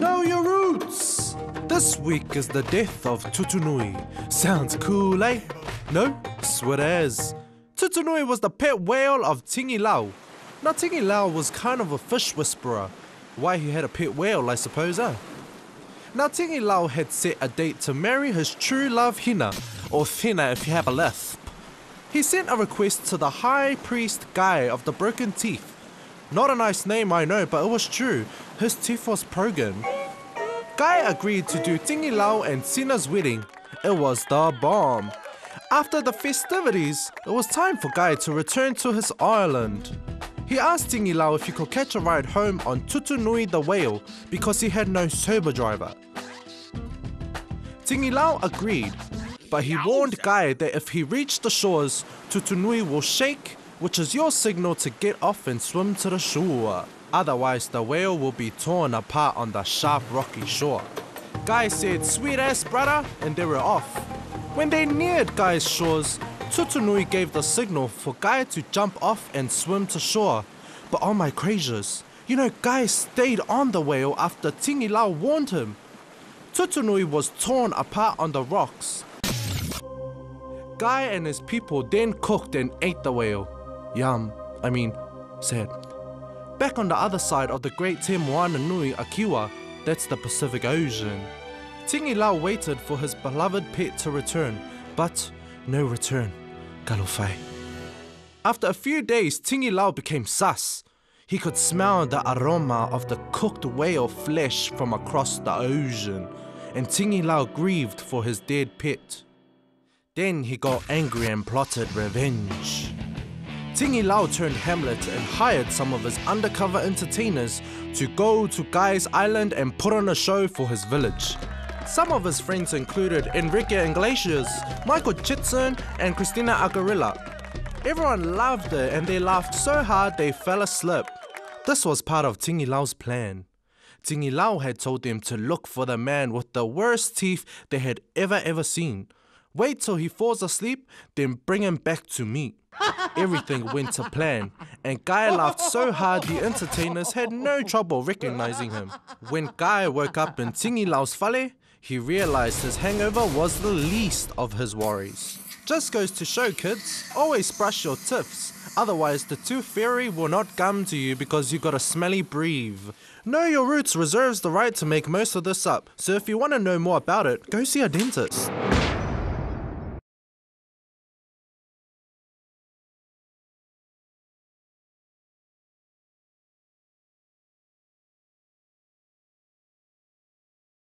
Know your roots! This week is the death of Tutunui. Sounds cool, eh? No? Sweet as. Tutunui was the pet whale of Tingi Lau. Now Tingi Lau was kind of a fish whisperer. Why he had a pet whale, I suppose, eh? Now Tingi Lau had set a date to marry his true love Hina, or Thina if you have a lisp. He sent a request to the high priest Guy of the broken teeth. Not a nice name, I know, but it was true. His teeth was broken. Guy agreed to do Tingi Lau and Sina's wedding. It was the bomb. After the festivities, it was time for Guy to return to his island. He asked Tingi Lau if he could catch a ride home on Tutunui the whale because he had no sober driver. Tingi Lau agreed, but he warned Guy that if he reached the shores, Tutunui will shake, which is your signal to get off and swim to the shore. Otherwise, the whale will be torn apart on the sharp rocky shore. Guy said, "Sweet ass, brother," and they were off. When they neared Guy's shores, Tutunui gave the signal for Guy to jump off and swim to shore. But oh my gracious, Guy stayed on the whale after Tingi Lau warned him. Tutunui was torn apart on the rocks. Guy and his people then cooked and ate the whale. Yum, sad. Back on the other side of the Great Te Moana Nui Akiwa, that's the Pacific Ocean. Tingi Lau waited for his beloved pet to return, but no return. Galofai. After a few days, Tingi Lau became sus. He could smell the aroma of the cooked whale flesh from across the ocean, and Tingi Lau grieved for his dead pet. Then he got angry and plotted revenge. Tingi Lau turned Hamlet and hired some of his undercover entertainers to go to Guy's island and put on a show for his village. Some of his friends included Enrique Iglesias, Michael Chitson, and Christina Aguilera. Everyone loved it and they laughed so hard they fell asleep. This was part of Tingi Lau's plan. Tingi Lau had told them to look for the man with the worst teeth they had ever seen. Wait till he falls asleep, then bring him back to me. Everything went to plan, and Guy laughed so hard the entertainers had no trouble recognizing him. When Guy woke up in Tingi Lau's fale, he realized his hangover was the least of his worries. Just goes to show, kids, always brush your teeth, otherwise the tooth fairy will not come to you because you got a smelly breathe. Know Your Roots reserves the right to make most of this up, so if you want to know more about it, go see a dentist.